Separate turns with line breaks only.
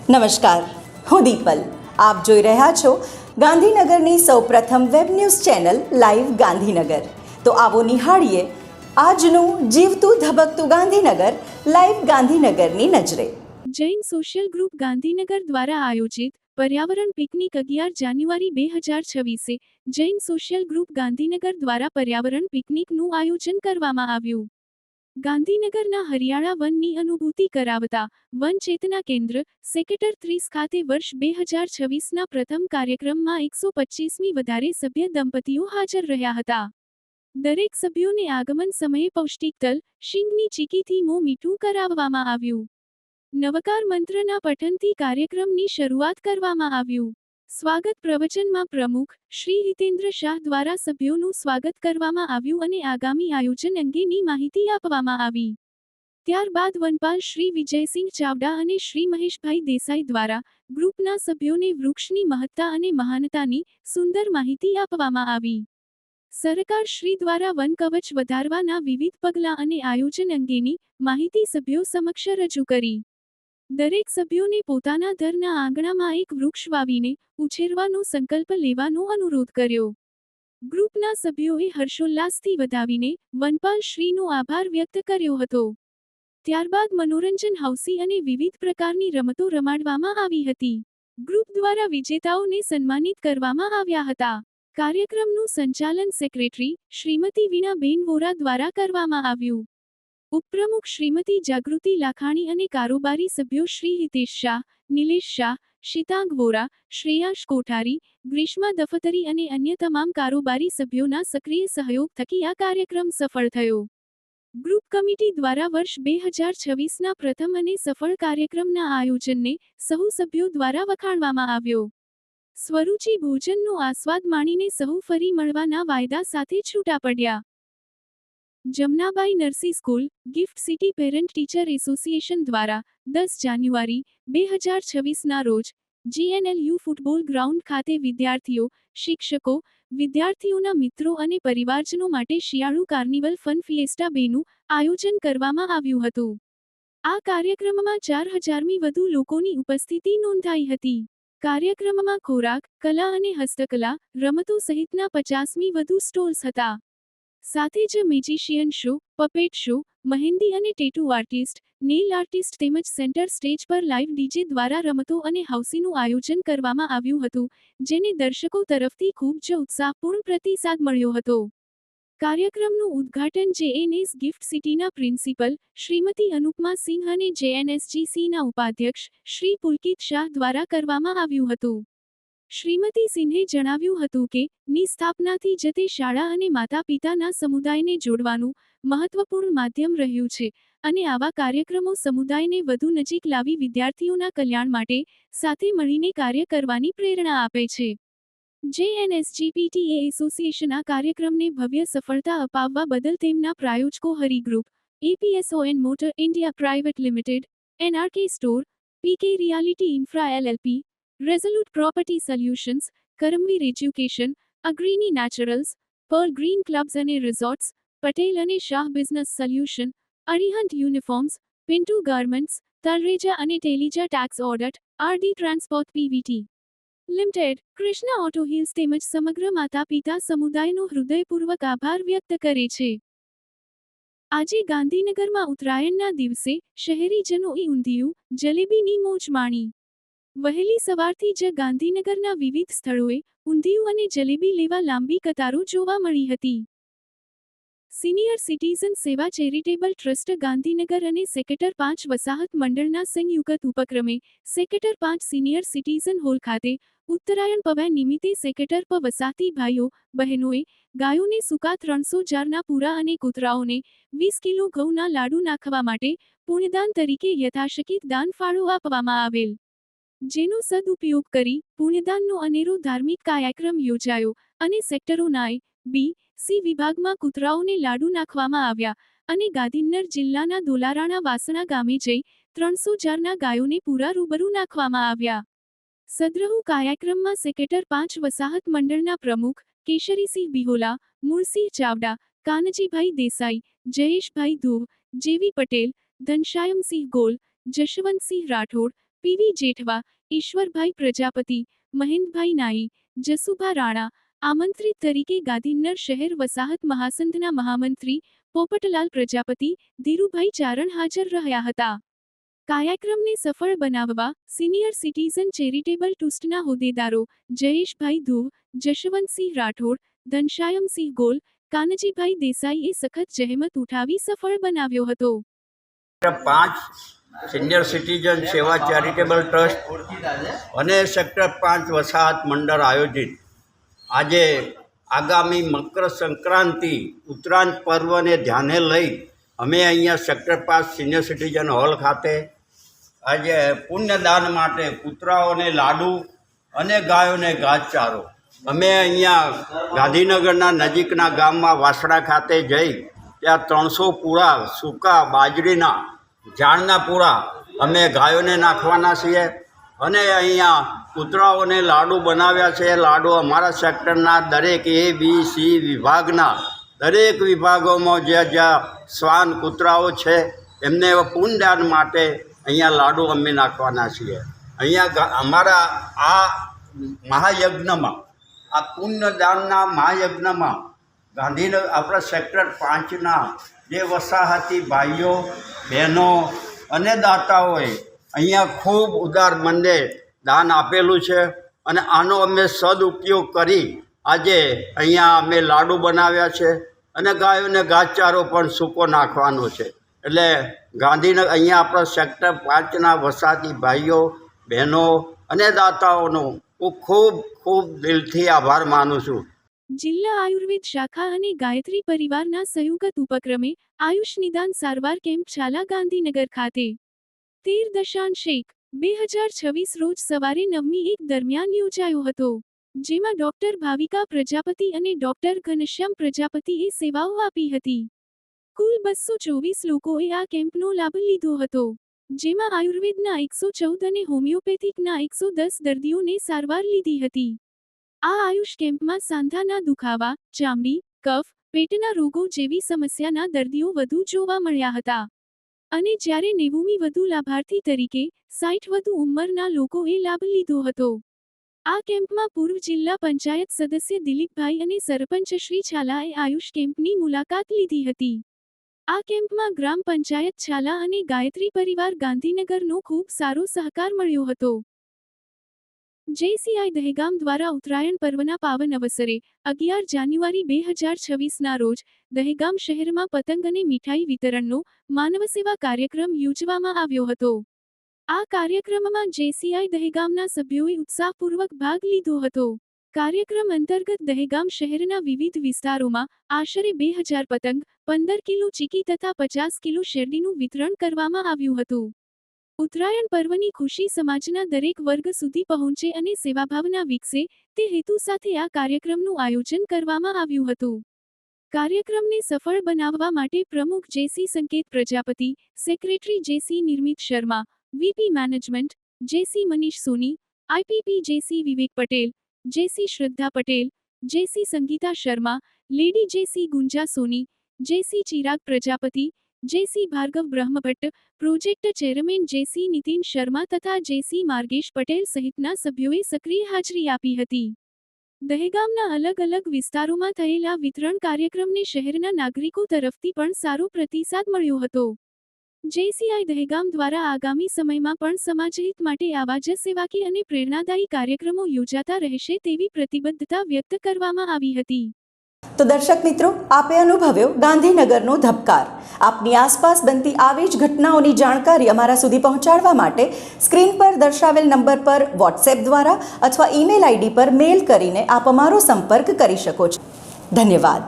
નમસ્કાર, હું દીપલ. આપ જોઈ રહ્યા છો ગાંધીનગરની સૌપ્રથમ web news channel live Gandhinagar. તો આવો નિહાળીએ આજનું જીવતું ધબકતું ગાંધીનગર લાઈવ ગાંધીનગરની નજરે.
જૈન સોશિયલ ગ્રુપ ગાંધીનગર દ્વારા આયોજિત પર્યાવરણ પિકનિક 11 જાન્યુઆરી 2026 જૈન સોશિયલ ગ્રુપ ગાંધીનગર દ્વારા પર્યાવરણ પિકનિકનું આયોજન કરવામાં આવ્યું. ગાંધીનગરના હરિયાળા વનની અનુભૂતિ કરાવતા વન ચેતના કેન્દ્ર સેક્ટર 30 ખાતે વર્ષ 2026ના પ્રથમ કાર્યક્રમમાં 125મી વધારે સભ્ય દંપતીઓ હાજર રહ્યા હતા. દરેક સભ્યોને આગમન સમયે પૌષ્ટિક તલ, શીંગની ચીકીથી મોં મીઠું કરાવવામાં આવ્યું. નવકાર મંત્રના પઠનથી કાર્યક્રમની શરૂઆત કરવામાં આવ્યું. સ્વાગત પ્રવચનમાં પ્રમુખ શ્રી હિતેન્દ્ર શાહ દ્વારા સભ્યોનું સ્વાગત કરવામાં આવ્યું અને આગામી આયોજન અંગેની માહિતી આપવામાં આવી. ત્યારબાદ વનપાલ શ્રી વિજયસિંહ ચાવડા અને શ્રી મહેશભાઈ દેસાઈ દ્વારા ગ્રુપના સભ્યોને વૃક્ષની મહત્તા અને મહાનતાની સુંદર માહિતી આપવામાં આવી. સરકાર શ્રી દ્વારા વન કવચ વધારવાના વિવિધ પગલાં અને આયોજન અંગેની માહિતી સભ્યો સમક્ષ રજૂ કરી. દરેક સભ્યોને પોતાના ઘરના આંગણામાં એક વૃક્ષ વાવીને ઉછેરવાનો સંકલ્પ લેવાનો અનુરોધ કર્યો. ગ્રુપના સભ્યોએ હર્ષોલ્લાસથી વધાવીને વનપાલ શ્રીનો આભાર વ્યક્ત કર્યો હતો. ત્યારબાદ મનોરંજન હાઉસી અને વિવિધ પ્રકારની રમતો રમાડવામાં આવી હતી. ગ્રુપ દ્વારા વિજેતાઓને સન્માનિત કરવામાં આવ્યા હતા. કાર્યક્રમનું સંચાલન સેક્રેટરી શ્રીમતી વીણાબેન વોરા દ્વારા કરવામાં આવ્યું. ઉપપ્રમુખ શ્રીમતી જાગૃતિ લાખાણી અને કારોબારી સભ્યો શ્રી હિતેશ શાહ, નિલેશ શાહ, શીતાંગ વોરા, શ્રેયાંશ કોઠારી, ગ્રીષ્મા દફતરી અને અન્ય તમામ કારોબારી સભ્યોના સક્રિય સહયોગ થકી આ કાર્યક્રમ સફળ થયો. ગ્રુપ કમિટી દ્વારા વર્ષ 2026ના પ્રથમ અને સફળ કાર્યક્રમના આયોજનને સહુ સભ્યો દ્વારા વખાણવામાં આવ્યો. સ્વરૂચિ ભોજનનો આસ્વાદ માણીને સહુ ફરી મળવાના વાયદા સાથે છૂટા પડ્યા. Jamnabai Narsee school GIFT City parent teacher association દ્વારા 10 જાન્યુઆરી 2026ના રોજ જીએનએલયુ ફૂટબોલ ગ્રાઉન્ડ ખાતે વિદ્યાર્થીઓ, શિક્ષકો, વિદ્યાર્થીઓના મિત્રો અને પરિવારજનો માટે શિયાળુ કાર્નિવલ ફન ફિએસ્ટા 2નું આયોજન કરવામાં આવ્યું હતું. આ કાર્યક્રમમાં 4000મી વધુ લોકોની ઉપસ્થિતિ નોંધાઈ હતી. કાર્યક્રમમાં ખોરાક, કલા અને હસ્તકલા, રમતો સહિતના 50મી વધુ સ્ટોલ્સ હતા. સાથે જ મેજિશિયન શો, પપેટ શો, મહેંદી અને ટેટુ આર્ટિસ્ટ, નેઇલ આર્ટિસ્ટ તેમજ સેન્ટર સ્ટેજ પર લાઇવ ડીજે દ્વારા રમતો અને હાઉસીનું આયોજન કરવામાં આવ્યું હતું, જેને દર્શકો તરફથી ખૂબ જ ઉત્સાહપૂર્ણ પ્રતિસાદ મળ્યો હતો. કાર્યક્રમનું ઉદ્ઘાટન જેએનએસ ગિફ્ટ સિટીના પ્રિન્સિપલ શ્રીમતી અનુપમા સિંહ અને જેએનએસજીસીના ઉપાધ્યક્ષ શ્રી પુલકિત શાહ દ્વારા કરવામાં આવ્યું હતું. શ્રીમતી સિંહે જણાવ્યું હતું કે ની સ્થાપનાથી જ તે શાળા અને માતા પિતાના સમુદાયને જોડવાનું મહત્વપૂર્ણ માધ્યમ રહ્યું છે અને આવા કાર્યક્રમો સમુદાયને વધુ નજીક લાવી વિદ્યાર્થીઓના કલ્યાણ માટે સાથે મળીને કાર્ય કરવાની પ્રેરણા આપે છે. જેએનએસજીપીટીએ એસોસિએશન આ કાર્યક્રમને ભવ્ય સફળતા અપાવવા બદલ તેમના પ્રાયોજકો Hari group, APSON motor India private limited, NRK store, PK reality infra LLP, resolute property solutions, Karamveer education, Agrini naturals, pearl green clubs અને રિઝોર્ટ્સ, પટેલ અને Shah business solution, Arihant uniforms, Pintu garments, Talreja અને Telija tax audit, RD transport PVT limited, Krishna auto hills તેમજ સમગ્ર માતા પિતા સમુદાયનો હૃદયપૂર્વક આભાર વ્યક્ત કરે છે. આજે ગાંધીનગરમાં ઉત્તરાયણના દિવસે શહેરીજનોએ ઊંધિયું, જલેબીની મોજ માણી. વહેલી સવારથી જ ગાંધીનગરના વિવિધ સ્થળોએ ઊંધિયું અને જલેબી લેવા લાંબી કતારો જોવા મળી હતી. સિનિયર સિટીઝન સેવા ચેરિટેબલ ટ્રસ્ટ ગાંધીનગર અને સેક્ટર 5 વસાહત મંડળના સંયુક્ત ઉપક્રમે સેક્ટર 5 સિનિયર સિટીઝન હોલ ખાતે ઉત્તરાયણ પર્વ નિમિત્તે સેક્ટર પ વસાહતી ભાઈઓ બહેનોએ ગાયોને સૂકા 300 જારના પૂરા અને કૂતરાઓને 20 કિલો ઘઉંના લાડુ નાખવા માટે પુણ્યદાન તરીકે યથાશક્તિ દાન ફાળો આપવામાં આવેલ. જેનો સદુપયોગ કરી પુણ્યદાનનો અનેરો ધાર્મિક કાર્યક્રમ યોજાયો અને સેક્ટરોના એ, બી, સી વિભાગમાં કૂતરાઓને લાડુ નાખવામાં આવ્યા અને ગાંધીનગર જિલ્લાના દોલારાણા વાસણા ગામે જઈ 300 જારના ગાયોને પૂરા રૂબરૂ નાખવામાં આવ્યા. સદ્રહુ કાર્યક્રમમાં સેક્ટર 5 વસાહત મંડળના પ્રમુખ કેશરીસિંહ બિહોલા, મૂળસિંહ ચાવડા, કાનજીભાઈ દેસાઈ, જયેશભાઈ ધુવ, જેવી પટેલ, ઘનશ્યામસિંહ ગોલ, જશવંતસિંહ રાઠોડ, પીવી જેઠવા, ઈશ્વરભાઈ પ્રજાપતિ, મહેન્દ્રભાઈ નાઈ, જસુભા રાણા આમંત્રિત તરીકે ગાંધીનગર શહેર વસાહત મહાસંઘના મહામંત્રી પોપટલાલ પ્રજાપતિ, ધીરુભાઈ ચારણ હાજર રહ્યા હતા. કાર્યક્રમને સફળ બનાવવા સિનિયર સિટીઝન ચેરિટેબલ ટ્રસ્ટના હોદ્દેદારો જયેશભાઈ ધુવ, જશવંતસિંહ રાઠોડ, ઘનશ્યામસિંહ ગોલ, કાનજીભાઈ દેસાઈએ સખત જહેમત ઉઠાવી સફળ બનાવ્યો હતો.
5 સિનિયર સિટીઝન સેવા ચેરિટેબલ ટ્રસ્ટ અને સેક્ટર 5 વસાહત મંડળ આયોજિત આજે આગામી મકર સંક્રાંતિ ઉત્તરાયણ પર્વને ધ્યાને લઈ અમે અહીંયા સેક્ટર 5 સિનિયર સિટીઝન હોલ ખાતે આજે પુણ્યદાન માટે કૂતરાઓને લાડુ અને ગાયોને ઘાસચારો અમે અહીંયા ગાંધીનગરના નજીકના ગામમાં વાસણા ખાતે જઈ ત્યાં 300 પૂળા સૂકા બાજરીના ઝાડના પૂળા અમે ગાયોને નાખવાના છીએ અને અહીંયા કૂતરાઓને લાડુ બનાવ્યા છે. લાડુ અમારા સેક્ટરના દરેક A, B, C વિભાગના દરેક વિભાગોમાં જ્યાં શ્વાન કૂતરાઓ છે એમને પુણ્યદાન માટે અહીંયા લાડુ અમે નાખવાના છીએ. અહીંયા અમારા આ મહાયજ્ઞમાં આ પુણ્યદાનના મહાયજ્ઞમાં ગાંધીનગર આપણા સેક્ટર 5ના જે વસાહતી ભાઈઓ બહેનો અને દાતાઓએ અહીંયા ખૂબ ઉદાર મને દાન આપેલું છે અને આનો અમે સદુપયોગ કરી આજે અહીંયા અમે લાડુ બનાવ્યા છે અને ગાયોને ઘાસચારો પણ સૂકો નાખવાનો છે. એટલે ગાંધીનગર અહીંયા આપણા સેક્ટર 5ના વસાહતી ભાઈઓ બહેનો અને દાતાઓનો હું ખૂબ ખૂબ દિલથી આભાર માનું છું.
જિલ્લા આયુર્વેદ શાખા અને ગાયત્રી પરિવારના સંયુક્ત ઉપક્રમે આયુષ નિદાન સારવાર કેમ્પ છાલા ગાંધીનગર ખાતે 13/1/2026 રોજ સવારે 9:01 દરમિયાન યોજાયો હતો, જેમાં ડોક્ટર ભાવિકા પ્રજાપતિ અને ડોક્ટર ઘનશ્યામ પ્રજાપતિએ સેવાઓ આપી હતી. કુલ 224 લોકોએ આ કેમ્પનો લાભ લીધો હતો, જેમાં આયુર્વેદના 114 અને હોમિયોપેથિકના 110 દર્દીઓને સારવાર લીધી હતી. આ આયુષ કેમ્પમાં સાંધાના દુખાવા, ચામડી, કફ, પેટના રોગો જેવી સમસ્યાના દર્દીઓ વધુ જોવા મળ્યા હતા અને જ્યારે 90મી વધુ લાભાર્થી તરીકે 60 વધુ ઉંમરના લોકોએ લાભ લીધો હતો. આ કેમ્પમાં પૂર્વ જિલ્લા પંચાયત સદસ્ય દિલીપભાઈ અને સરપંચ શ્રી છાલાએ આયુષ કેમ્પની મુલાકાત લીધી હતી. આ કેમ્પમાં ગ્રામ પંચાયત છાલા અને ગાયત્રી પરિવાર ગાંધીનગરનો ખૂબ સારો સહકાર મળ્યો હતો. JCI દહેગામ દ્વારા ઉત્તરાયણ પર્વના પાવન અવસરે 11 જાન્યુઆરી 2026ના રોજ દહેગામ શહેરમાં પતંગ અને મીઠાઈ વિતરણનો માનવસેવા કાર્યક્રમ યોજવામાં આવ્યો હતો. આ કાર્યક્રમમાં JCI દહેગામના સભ્યોએ ઉત્સાહપૂર્વક ભાગ લીધો હતો. કાર્યક્રમ અંતર્ગત દહેગામ શહેરના વિવિધ વિસ્તારોમાં આશરે 2000 પતંગ, 15 કિલો ચીકી તથા 50 કિલો શેરડીનું વિતરણ કરવામાં આવ્યું હતું. ઉત્તરાયણ પર્વની ખુશી સમાજના દરેક વર્ગ સુધી પહોંચે અને સેવાભાવના વિકસે તે હેતુ સાથે આ કાર્યક્રમનું આયોજન કરવામાં આવ્યું હતું. કાર્યક્રમને સફળ બનાવવા માટે પ્રમુખ JC સંકેત Prajapati, secretary JC Nirmit Sharma, VP management JC Manish Soni, IPP JC Vivek Patel, JC Shraddha Patel, JC Sangeeta Sharma, lady JC Gunja Soni, JC Chirag Prajapati, JC Bhargav Brahmbhatt, project chairman JC Nitin Sharma તથા JC માર્ગેશ પટેલ સહિતના સભ્યોએ સક્રિય હાજરી આપી હતી. દહેગામના અલગ અલગ વિસ્તારોમાં થયેલા વિતરણ કાર્યક્રમને શહેરના નાગરિકો તરફથી પણ સારો પ્રતિસાદ મળ્યો હતો. JCI દહેગામ દ્વારા આગામી સમયમાં પણ સમાજહિત માટે આવા જ સેવાકીય અને પ્રેરણાદાયી કાર્યક્રમો યોજાતા રહેશે તેવી પ્રતિબદ્ધતા વ્યક્ત કરવામાં આવી હતી.
તો દર્શક મિત્રો, આપે અનુભવ્યો ગાંધીનગરનો ધબકાર. આપની આસપાસ બનતી આવી જ ઘટનાઓની જાણકારી અમારા સુધી પહોંચાડવા માટે સ્ક્રીન પર દર્શાવેલ નંબર પર વોટ્સએપ દ્વારા અથવા ઈમેલ ID પર મેલ કરીને આપ અમારો સંપર્ક કરી શકો છો. ધન્યવાદ.